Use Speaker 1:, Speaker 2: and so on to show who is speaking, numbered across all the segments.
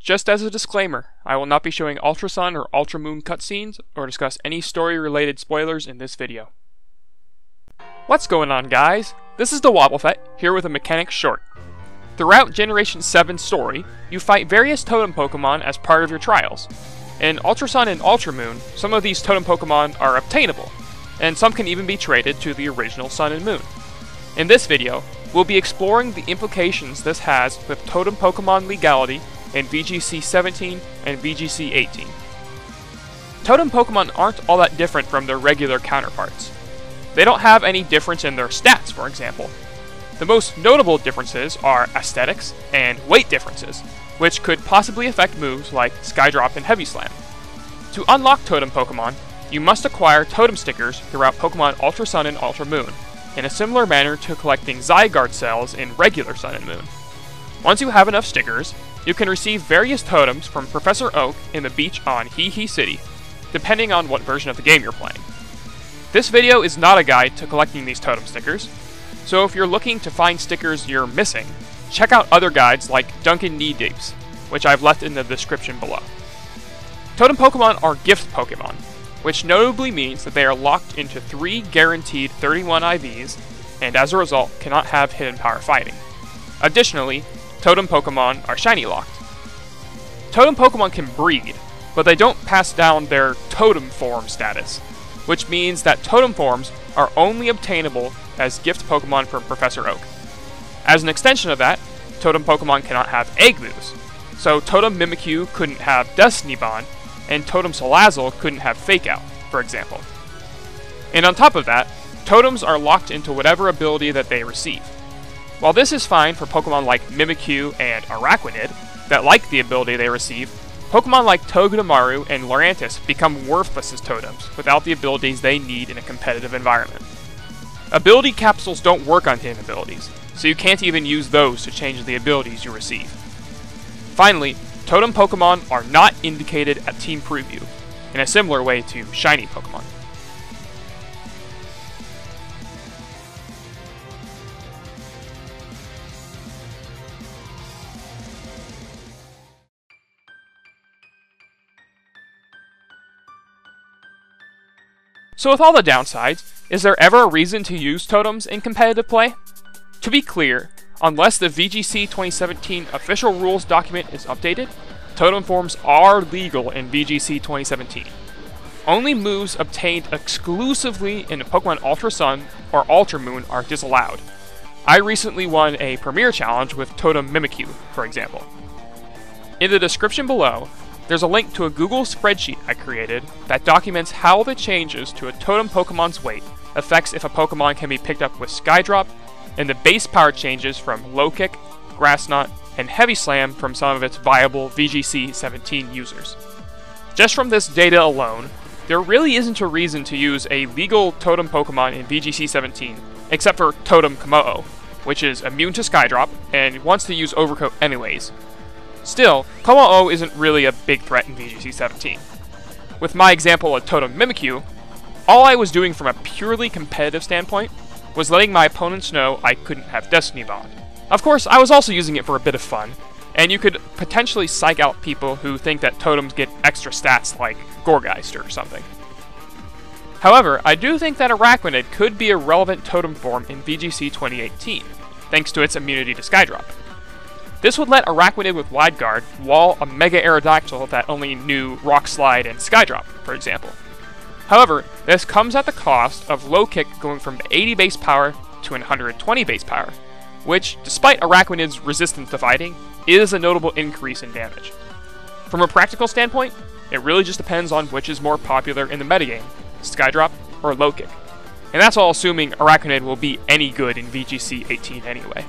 Speaker 1: Just as a disclaimer, I will not be showing Ultra Sun or Ultra Moon cutscenes or discuss any story-related spoilers in this video. What's going on, guys? This is DaWoblefet, here with a mechanics short. Throughout Generation 7's story, you fight various Totem Pokemon as part of your trials. In Ultra Sun and Ultra Moon, some of these Totem Pokemon are obtainable, and some can even be traded to the original Sun and Moon. In this video, we'll be exploring the implications this has with Totem Pokemon legality in VGC 17 and VGC 18. Totem Pokemon aren't all that different from their regular counterparts. They don't have any difference in their stats, for example. The most notable differences are aesthetics and weight differences, which could possibly affect moves like Skydrop and Heavy Slam. To unlock Totem Pokemon, you must acquire Totem stickers throughout Pokemon Ultra Sun and Ultra Moon, in a similar manner to collecting Zygarde cells in regular Sun and Moon. Once you have enough stickers, you can receive various totems from Professor Oak in the beach on Hee Hee City, depending on what version of the game you're playing. This video is not a guide to collecting these totem stickers, so if you're looking to find stickers you're missing, check out other guides like Duncan Knee Deeps, which I've left in the description below. Totem Pokemon are gift Pokemon, which notably means that they are locked into 3 guaranteed 31 IVs, and as a result cannot have hidden power fighting. Additionally, Totem Pokemon are shiny locked. Totem Pokemon can breed, but they don't pass down their totem form status, which means that totem forms are only obtainable as gift Pokemon from Professor Oak. As an extension of that, Totem Pokemon cannot have egg moves, so Totem Mimikyu couldn't have Destiny Bond, and Totem Salazzle couldn't have Fake Out, for example. And on top of that, totems are locked into whatever ability that they receive. While this is fine for Pokemon like Mimikyu and Araquanid that like the ability they receive, Pokemon like Togedemaru and Lurantis become worthless as totems without the abilities they need in a competitive environment. Ability capsules don't work on hidden abilities, so you can't even use those to change the abilities you receive. Finally, Totem Pokemon are not indicated at Team Preview, in a similar way to shiny Pokemon. So with all the downsides, is there ever a reason to use totems in competitive play? To be clear, unless the VGC 2017 official rules document is updated, totem forms are legal in VGC 2017. Only moves obtained exclusively in Pokemon Ultra Sun or Ultra Moon are disallowed. I recently won a Premier Challenge with Totem Mimikyu, for example. In the description below, there's a link to a Google spreadsheet I created that documents how the changes to a Totem Pokemon's weight affects if a Pokemon can be picked up with Skydrop, and the base power changes from Low Kick, Grass Knot, and Heavy Slam from some of its viable VGC 17 users. Just from this data alone, there really isn't a reason to use a legal Totem Pokemon in VGC 17, except for Totem Kommo-o, which is immune to Skydrop and wants to use Overcoat anyways. Still, Kommo-o isn't really a big threat in VGC 17. With my example of Totem Mimikyu, all I was doing from a purely competitive standpoint was letting my opponents know I couldn't have Destiny Bond. Of course, I was also using it for a bit of fun, and you could potentially psych out people who think that totems get extra stats like Gorgeister or something. However, I do think that Araquanid could be a relevant totem form in VGC 2018, thanks to its immunity to Skydrop. This would let Araquanid with Wide Guard wall a Mega Aerodactyl that only knew Rock Slide and Skydrop, for example. However, this comes at the cost of Low Kick going from 80 base power to 120 base power, which, despite Araquanid's resistance to fighting, is a notable increase in damage. From a practical standpoint, it really just depends on which is more popular in the metagame, Skydrop or Low Kick. And that's all assuming Araquanid will be any good in VGC 18 anyway.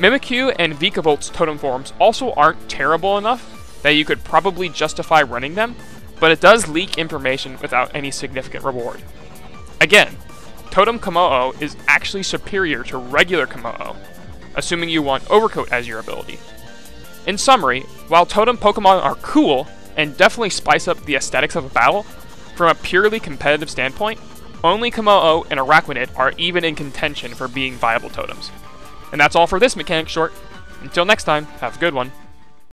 Speaker 1: Mimikyu and Vikavolt's totem forms also aren't terrible enough that you could probably justify running them, but it does leak information without any significant reward. Again, Totem Kommo-o is actually superior to regular Kommo-o, assuming you want Overcoat as your ability. In summary, while Totem Pokemon are cool and definitely spice up the aesthetics of a battle, from a purely competitive standpoint, only Kommo-o and Araquanid are even in contention for being viable totems. And that's all for this mechanics short. Until next time, have a good one.